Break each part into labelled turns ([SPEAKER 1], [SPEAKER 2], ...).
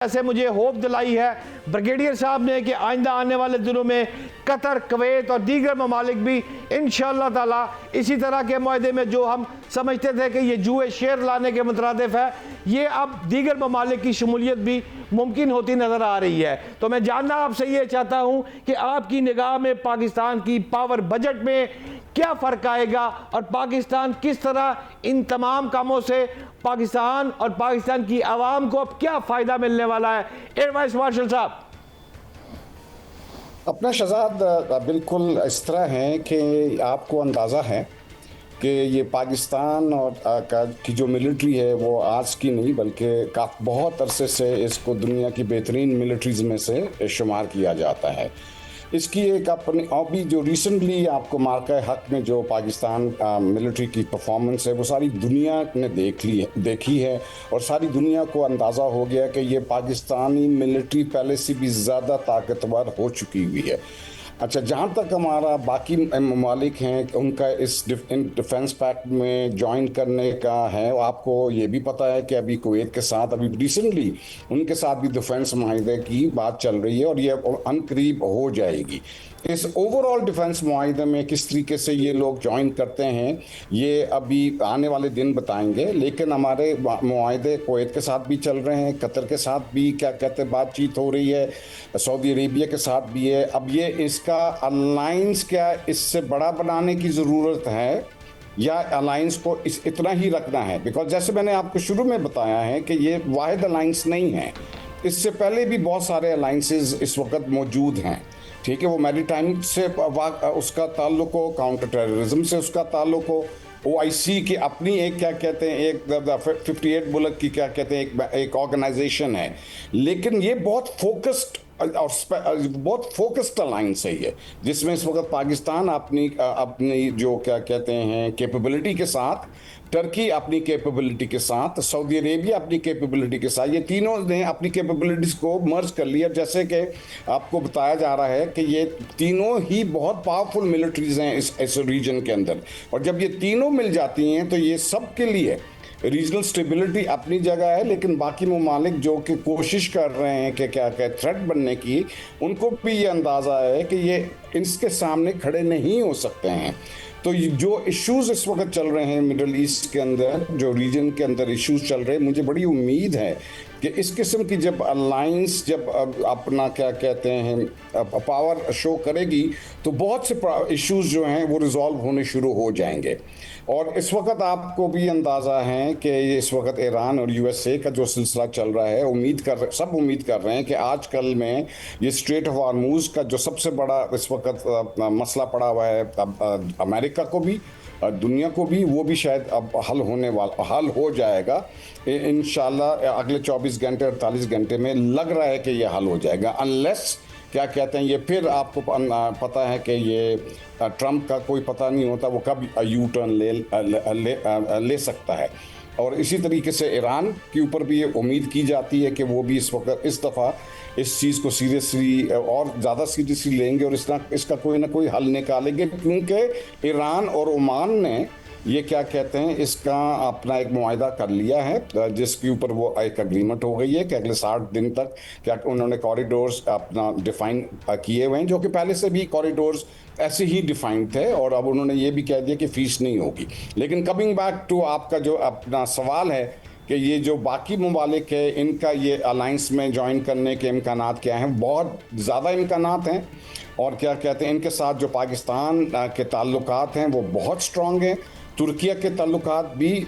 [SPEAKER 1] ऐसे मुझे होप दिलाई है ब्रिगेडियर साहब ने कि आइंदा आने वाले दिनों में कतर, कुवैत और दीगर ममालिक भी इंशाअल्लाह ताला इसी तरह के मुआहदे में, जो हम समझते थे कि ये जुए शेयर लाने के मुतरादिफ है, ये अब दीगर ममालिक की शमूलियत भी मुमकिन होती नज़र आ रही है। तो मैं जानना आपसे ये चाहता हूँ कि आपकी निगाह में पाकिस्तान की पावर बजट में क्या फ़र्क आएगा और पाकिस्तान किस तरह इन तमाम कामों से पाकिस्तान और पाकिस्तान की आवाम को अब क्या फ़ायदा मिलने वाला है। एयर वाइस मार्शल साहब।
[SPEAKER 2] अपना शहजाद बिल्कुल इस तरह है कि आपको अंदाज़ा है कि ये पाकिस्तान और की जो मिलिट्री है वो आज की नहीं बल्कि बहुत अरसे से इसको दुनिया की बेहतरीन मिलिट्रीज़ में से शुमार किया जाता है। इसकी एक अपनी अभी जो रिसेंटली आपको मार्का हक में जो पाकिस्तान मिलिट्री की परफॉर्मेंस है वो सारी दुनिया ने देखी है और सारी दुनिया को अंदाज़ा हो गया कि ये पाकिस्तानी मिलिट्री पहले से भी ज़्यादा ताकतवर हो चुकी हुई है। अच्छा, जहाँ तक हमारा बाकी ममालिक हैं उनका इस डिफेंस पैक्ट में ज्वाइन करने का है, आपको ये भी पता है कि अभी कुवैत के साथ अभी रिसेंटली उनके साथ भी डिफेंस माहिदे की बात चल रही है और ये अनकरीब हो जाएगी। इस ओवरऑल डिफेंस माहिदे में किस तरीके से ये लोग ज्वाइन करते हैं ये अभी आने वाले दिन बताएंगे, लेकिन हमारे माहिदे कुवैत के साथ भी चल रहे हैं, कतर के साथ भी क्या कहते हैं बातचीत हो रही है, सऊदी अरेबिया के साथ भी है। अब ये इसका अलायंस क्या इससे बड़ा बनाने की ज़रूरत है या अलायंस को इतना ही रखना है, बिकॉज जैसे मैंने आपको शुरू में बताया है कि ये वाहिद अलायंस नहीं है, इससे पहले भी बहुत सारे अलायंसेस इस वक्त मौजूद हैं। ठीक है, वो मैरीटाइम से उसका ताल्लुक हो, काउंटर टेररिज्म से उसका ताल्लुक हो, OIC की अपनी एक क्या कहते हैं एक 58 मुल्क की क्या कहते हैं एक ऑर्गेनाइजेशन है, लेकिन ये बहुत फोकस्ड और बहुत फोकस्ड अलायंस है ये, जिसमें इस वक्त पाकिस्तान अपनी जो क्या कहते हैं कैपेबिलिटी के साथ, टर्की अपनी कैपेबिलिटी के साथ, सऊदी अरेबिया अपनी कैपेबिलिटी के साथ, ये तीनों ने अपनी कैपेबिलिटीज़ को मर्ज कर लिया। जैसे कि आपको बताया जा रहा है कि ये तीनों ही बहुत पावरफुल मिलिट्रीज़ हैं इस रीजन के अंदर, और जब ये तीनों मिल जाती हैं तो ये सब के लिए रीजनल स्टेबिलिटी अपनी जगह है, लेकिन बाकी ममालिक जो कि कोशिश कर रहे हैं कि क्या थ्रेट बनने की, उनको भी ये अंदाज़ा है कि ये इसके सामने खड़े नहीं हो सकते हैं। तो जो इश्यूज़ इस वक्त चल रहे हैं मिडल ईस्ट के अंदर, जो रीजन के अंदर इश्यूज़ चल रहे हैं, मुझे बड़ी उम्मीद है कि इस किस्म की जब अलायंस जब अपना क्या कहते हैं पावर शो करेगी तो बहुत से इश्यूज़ जो हैं वो रिजॉल्व होने शुरू हो जाएंगे। और इस वक्त आपको भी अंदाज़ा है कि इस वक्त ईरान और USA का जो सिलसिला चल रहा है, सब उम्मीद कर रहे हैं कि आजकल में ये स्ट्रेट ऑफ हॉर्मुज़ का जो सबसे बड़ा इस वक्त मसला पड़ा हुआ है अमेरिका को भी, दुनिया को भी, वो भी शायद अब हल हो जाएगा इंशाल्लाह अगले 24 घंटे 48 घंटे में लग रहा है कि ये हल हो जाएगा, अनलेस क्या कहते हैं ये फिर आपको पता है कि ये ट्रंप का कोई पता नहीं होता, वो कब यू टर्न ले सकता है। और इसी तरीके से ईरान के ऊपर भी ये उम्मीद की जाती है कि वो भी इस वक्त इस दफ़ा इस चीज़ को सीरियसली और ज़्यादा सीरियसली लेंगे और इसका कोई ना कोई हल निकालेंगे, क्योंकि ईरान और ओमान ने ये क्या कहते हैं इसका अपना एक मुआहदा कर लिया है, जिसके ऊपर वो एक अग्रीमेंट हो गई है कि अगले 60 दिन तक क्या उन्होंने कॉरिडोर्स अपना डिफ़ाइन किए हुए हैं, जो कि पहले से भी कॉरिडोर्स ऐसे ही डिफाइंड थे, और अब उन्होंने ये भी कह दिया कि फ़ीस नहीं होगी। लेकिन कमिंग बैक टू आपका जो अपना सवाल है कि ये जो बाकी ममालिक है इनका ये अलायंस में ज्वाइन करने के इम्कानात क्या हैं, बहुत ज़्यादा इम्कानात हैं, और क्या कहते हैं इनके साथ जो पाकिस्तान के ताल्लुकात हैं वो बहुत स्ट्रॉन्ग हैं, तुर्किया के ताल्लुकात भी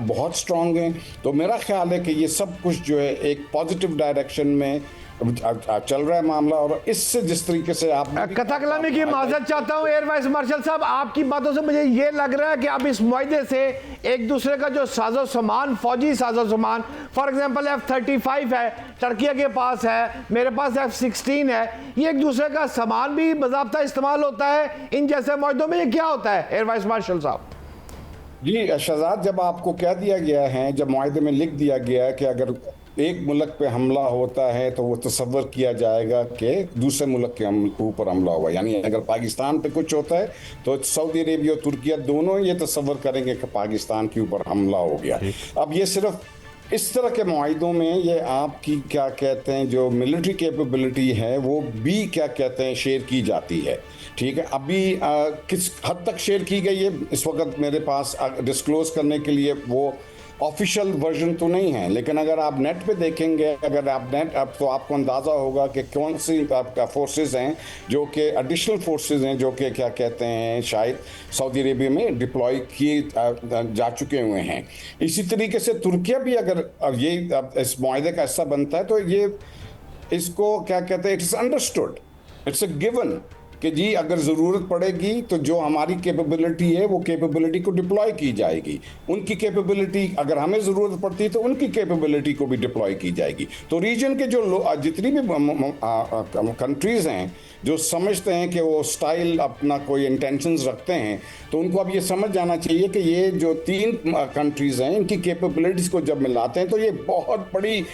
[SPEAKER 2] बहुत स्ट्रॉन्ग हैं। तो मेरा ख्याल है कि ये सब कुछ जो है एक पॉजिटिव डायरेक्शन में चल रहा है मामला, और इससे जिस तरीके से आप
[SPEAKER 1] कथा कलामी की माजरत चाहता हूं एयर वाइस मार्शल साहब, आपकी बातों से मुझे ये लग रहा है कि अब इस मुआहदे से एक दूसरे का जो साजो सामान, फौजी साजो सामान, फॉर एग्जांपल F-35 है, टर्किया के पास है, मेरे पास F-16 है, ये एक दूसरे का सामान भी बाज़ाब्ता इस्तेमाल होता है इन जैसे मुआहदों में। ये क्या होता है एयर वाइस मार्शल साहब?
[SPEAKER 2] जी शहजाद, जब आपको कह दिया गया है, जब मुआहदे में लिख दिया गया है कि अगर एक मुल्क पे हमला होता है तो वो तसव्वुर किया जाएगा कि दूसरे मुल्क के ऊपर हमला हुआ, यानी अगर पाकिस्तान पे कुछ होता है तो सऊदी अरेबिया और तुर्किया दोनों ये तसव्वुर करेंगे कि पाकिस्तान के ऊपर हमला हो गया। अब ये सिर्फ इस तरह के मुआहिदों में ये आपकी क्या कहते हैं जो मिलिट्री कैपेबिलिटी है वो भी क्या कहते हैं शेयर की जाती है। ठीक है, अभी किस हद तक शेयर की गई है इस वक्त मेरे पास डिस्क्लोज करने के लिए वो ऑफिशियल वर्जन तो नहीं है, लेकिन अगर आप नेट पे देखेंगे, अगर आप नेट अब तो आपको अंदाज़ा होगा कि कौन सी आपका फोर्सेस हैं जो कि एडिशनल फोर्सेस हैं जो कि क्या कहते हैं शायद सऊदी अरेबिया में डिप्लॉय किए जा चुके हुए हैं। इसी तरीके से तुर्किया भी अगर ये इस मुआहदे का हिस्सा बनता है तो ये इसको क्या कहते हैं, it's understood, it's a given कि जी अगर ज़रूरत पड़ेगी तो जो हमारी कैपेबिलिटी है वो कैपेबिलिटी को डिप्लॉय की जाएगी, उनकी कैपेबिलिटी अगर हमें ज़रूरत पड़ती है तो उनकी कैपेबिलिटी को भी डिप्लॉय की जाएगी। तो रीजन के जो जितनी भी कंट्रीज़ हैं जो समझते हैं कि वो स्टाइल अपना कोई इंटेंशंस रखते हैं, तो उनको अब ये समझ जाना चाहिए कि ये जो 3 कंट्रीज़ हैं इनकी कैपेबिलिटीज़ को जब मिलाते हैं तो ये बहुत बड़ी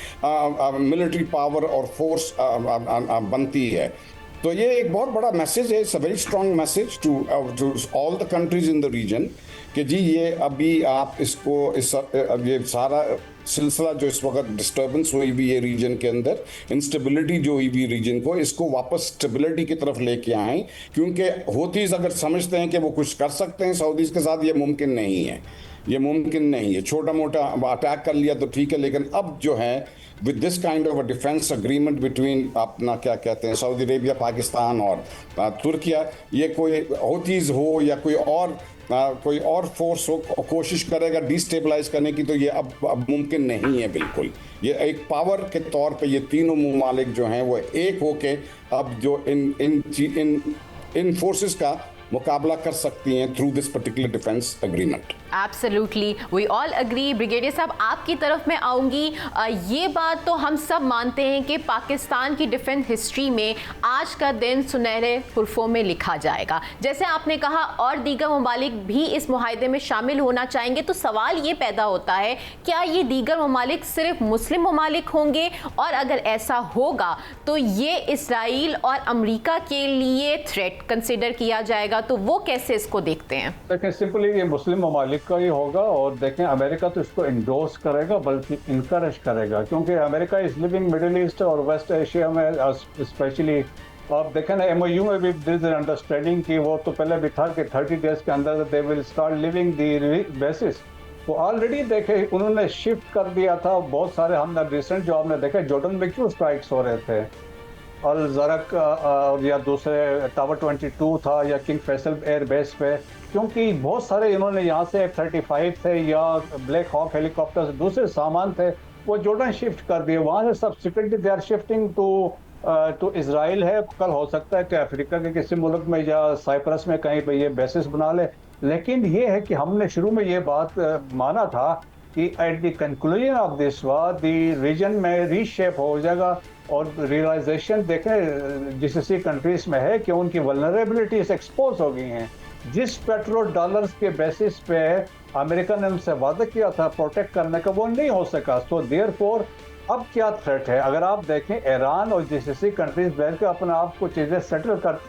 [SPEAKER 2] मिलिट्री पावर और फोर्स बनती है। तो ये एक बहुत बड़ा मैसेज है, it's a very strong message to all the countries in the region कि जी ये अभी आप इसको ये सारा सिलसिला जो इस वक्त डिस्टर्बेंस हुई हुई है रीजन के अंदर, इंस्टेबिलिटी जो हुई हुई रीजन को, इसको वापस स्टेबिलिटी की तरफ लेके आएँ, क्योंकि होतीज़ अगर समझते हैं कि वो कुछ कर सकते हैं सऊदीज़ के साथ, ये मुमकिन नहीं है, ये मुमकिन नहीं है। छोटा मोटा अटैक कर लिया तो ठीक है, लेकिन अब जो है with this kind of a defence agreement between अपना क्या कहते हैं सऊदी अरेबिया, पाकिस्तान और तुर्किया, ये कोई होतीज़ हो या कोई और फोर्स हो कोशिश करेगा डिस्टेबलाइज करने की, तो ये अब मुमकिन नहीं है बिल्कुल। ये एक पावर के तौर पे ये तीनों ममालिक जो हैं वो एक होके अब जो इन फोर्सेस का मुकाबला कर सकती हैं through this particular defence agreement.
[SPEAKER 3] Absolutely, we all agree. Brigadier साहब, आपकी तरफ में आऊंगी। ये बात तो हम सब मानते हैं कि पाकिस्तान की डिफेंस हिस्ट्री में आज का दिन सुनहरे हुर्फों में लिखा जाएगा। जैसे आपने कहा और दीगर ममालिक भी इस मुआहदे में शामिल होना चाहेंगे, तो सवाल ये पैदा होता है क्या ये दीगर ममालिक सिर्फ मुस्लिम ममालिक होंगे, और अगर ऐसा होगा तो ये इसराइल और अमरीका के लिए थ्रेट कंसिडर किया जाएगा, तो वो कैसे इसको देखते हैं?
[SPEAKER 4] देखें, सिंपली ये मुस्लिम ममालिक का ही होगा, और देखें अमेरिका तो इसको इंडोर्स करेगा बल्कि इनकरेज करेगा, क्योंकि America is living middle east और वेस्ट एशिया में स्पेशली। आप देखें ना MOU में भी दिस अंडरस्टैंडिंग की वो तो पहले भी था कि 30 डेज के अंदर they will start living the basis. तो ऑलरेडी देखे उन्होंने शिफ्ट कर दिया था बहुत सारे। हमने रिसेंट जो आपने देखा जॉर्डन में क्यों स्ट्राइक्स हो रहे थे, अल ज़रक या दूसरे टावर 22 था या किंग फैसल एयर बेस पे, क्योंकि बहुत सारे इन्होंने यहाँ से F-35 थे या ब्लैक हॉक हेलीकॉप्टर दूसरे सामान थे वो जॉर्डन शिफ्ट कर दिए। वहाँ से सब security they are shifting to Israel है। कल हो सकता है कि अफ्रीका के किसी मुल्क में या साइप्रस में कहीं पे ये बेसिस बना ले। लेकिन ये है कि हमने शुरू में ये बात माना था कि at the conclusion of this war the region में रीशेप हो जाएगा, और रियलाइजेशन देखें जिससी कंट्रीज में है कि उनकी वल्नरेबिलिटीज एक्सपोज हो गई हैं। जिस पेट्रोल डॉलर्स के बेसिस पे अमेरिका ने उनसे वादा किया था प्रोटेक्ट करने का, वो नहीं हो सका। सो देयरफॉर अब क्या थ्रेट है? अगर आप देखें ईरान और जिससी कंट्रीज बैठ के अपने आप को चीज़ें सेटल कर,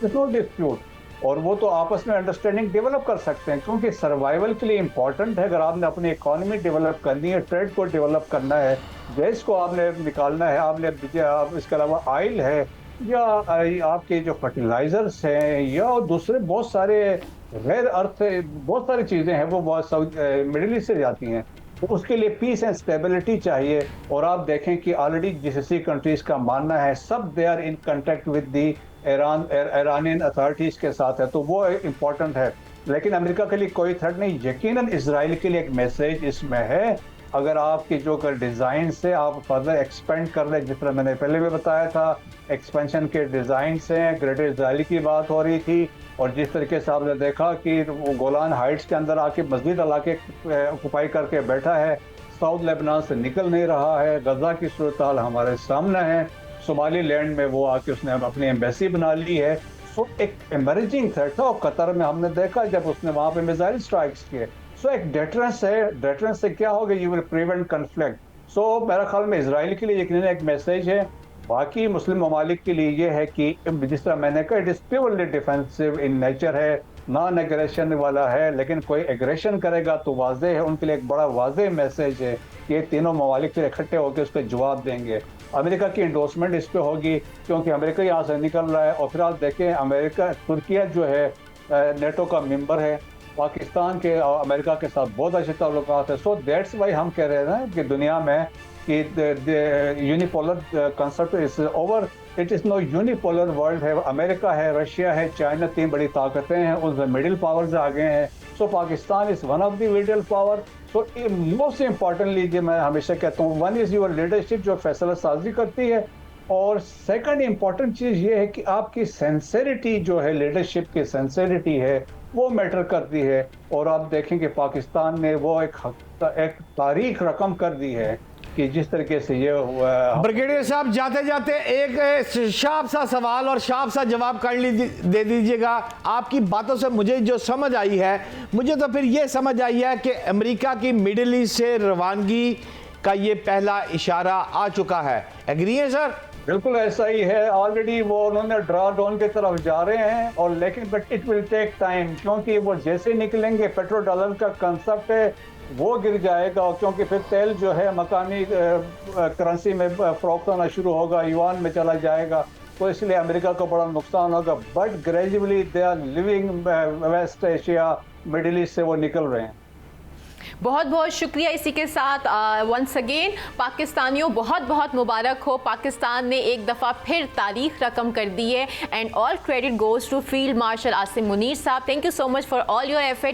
[SPEAKER 4] नो डिस्प्यूट, और वो तो आपस में अंडरस्टैंडिंग डेवलप कर सकते हैं, क्योंकि सर्वाइवल के लिए इंपॉर्टेंट है। अगर आपने अपनी इकोनॉमी डेवलप करनी है, ट्रेड को डेवलप करना है, गैस को आपने निकालना है, आपने इसके अलावा ऑयल है या आपके जो फर्टिलाइजर्स हैं या दूसरे बहुत सारे रेयर अर्थ, बहुत सारी चीज़ें हैं वो मिडिल ईस्ट से जाती हैं, तो उसके लिए पीस एंड स्टेबिलिटी चाहिए। और आप देखें कि ऑलरेडी जिससी कंट्रीज का मानना है सब they are in contact with the Iranian authorities के साथ है, तो वो इम्पोर्टेंट है। लेकिन अमेरिका के लिए कोई थ्रेट नहीं। यकीनन इसराइल के लिए एक मैसेज इसमें है, अगर आपकी जो डिज़ाइन से आप फर्दर एक्सपेंड कर रहे, जिस तरह मैंने पहले भी बताया था एक्सपेंशन के डिज़ाइन से ग्रेटर इसराइल की बात हो रही थी, और जिस तरीके से आपने देखा कि वो गोलान हाइट्स के अंदर आके मस्जिद इलाके ऑक्युपाई करके बैठा है, साउथ लेबनान से निकल नहीं रहा है, गजा की सूरत हाल हमारे सामने है, सोमाली लैंड में वो आके उसने अपनी एम्बेसी बना ली है। सो एक इमर्जिंग थ्रेट था, और कतर में हमने देखा जब उसने वहाँ पे मिसाइल स्ट्राइक्स किए। सो एक डेटरेंस है, डेटरेंस से क्या होगा, यू विल प्रिवेंट कन्फ्लिक्ट। सो मेरा ख्याल में इसराइल के लिए यकीनन एक मैसेज है। बाकी मुस्लिम ममालिक के लिए ये है कि जिस तरह मैंने कहा it is purely defensive in nature है, नॉन एग्रेशन वाला है, लेकिन कोई एग्रेशन करेगा तो वाजे है, उनके लिए एक बड़ा वाजे मैसेज है कि ये तीनों ममालिक फिर इकट्ठे होकर उस पर जवाब देंगे। अमेरिका की इंडोर्समेंट इस पे होगी क्योंकि अमेरिका यहाँ से निकल रहा है। और फिर आप देखें अमेरिका, तुर्किया जो है नेटो का मेंबर है, पाकिस्तान के और अमेरिका के साथ बहुत अच्छे ताल्लुकात है। सो दैट्स वाई हम कह रहे हैं कि दुनिया में कि unipolar concept is over, it is no unipolar world है। अमेरिका है, रशिया है, चाइना, तीन बड़ी ताकतें हैं, उनसे मिडिल पावर्स आ गए हैं। So Pakistan is one of the middle power. So most importantly जो मैं हमेशा कहता हूँ, वन इज़ योर लीडरशिप जो फैसला साजी करती है, और सेकंड इम्पॉर्टेंट चीज़ ये है कि आपकी सेंसिटिविटी जो है, लीडरशिप की सेंसिटिविटी है, वो मैटर करती है। और आप देखें कि पाकिस्तान ने वो एक तारीख रकम कर दी है कि जिस तरीके से ये
[SPEAKER 1] ब्रिगेडियर साहब, जाते जाते एक शार्प सा सवाल और शार्प सा जवाब दे दीजिएगा। आपकी बातों से मुझे जो समझ आई है, मुझे तो फिर ये समझ आई है कि अमेरिका की मिडिल ईस्ट से रवानगी का ये पहला इशारा आ चुका है। एग्री है सर?
[SPEAKER 4] बिल्कुल ऐसा ही है। ऑलरेडी वो उन्होंने ड्रा डाउन की तरफ जा रहे हैं, और लेकिन but it will take time, क्योंकि वो जैसे निकलेंगे पेट्रोल डॉलर का कंसेप्ट है वो गिर जाएगा, क्योंकि फिर तेल जो है मकानी करेंसी में फरोख्त होना शुरू होगा, युआन में चला जाएगा, तो इसलिए अमेरिका को बड़ा नुकसान होगा। But gradually they are living West Asia, Middle East से वो निकल रहे हैं।
[SPEAKER 3] बहुत बहुत शुक्रिया। इसी के साथ वंस अगेन पाकिस्तानियों बहुत बहुत मुबारक हो, पाकिस्तान ने एक दफ़ा फिर तारीख रकम कर दी है। And all credit goes to field marshal Asim Munir साहब। Thank you so much for all your effort.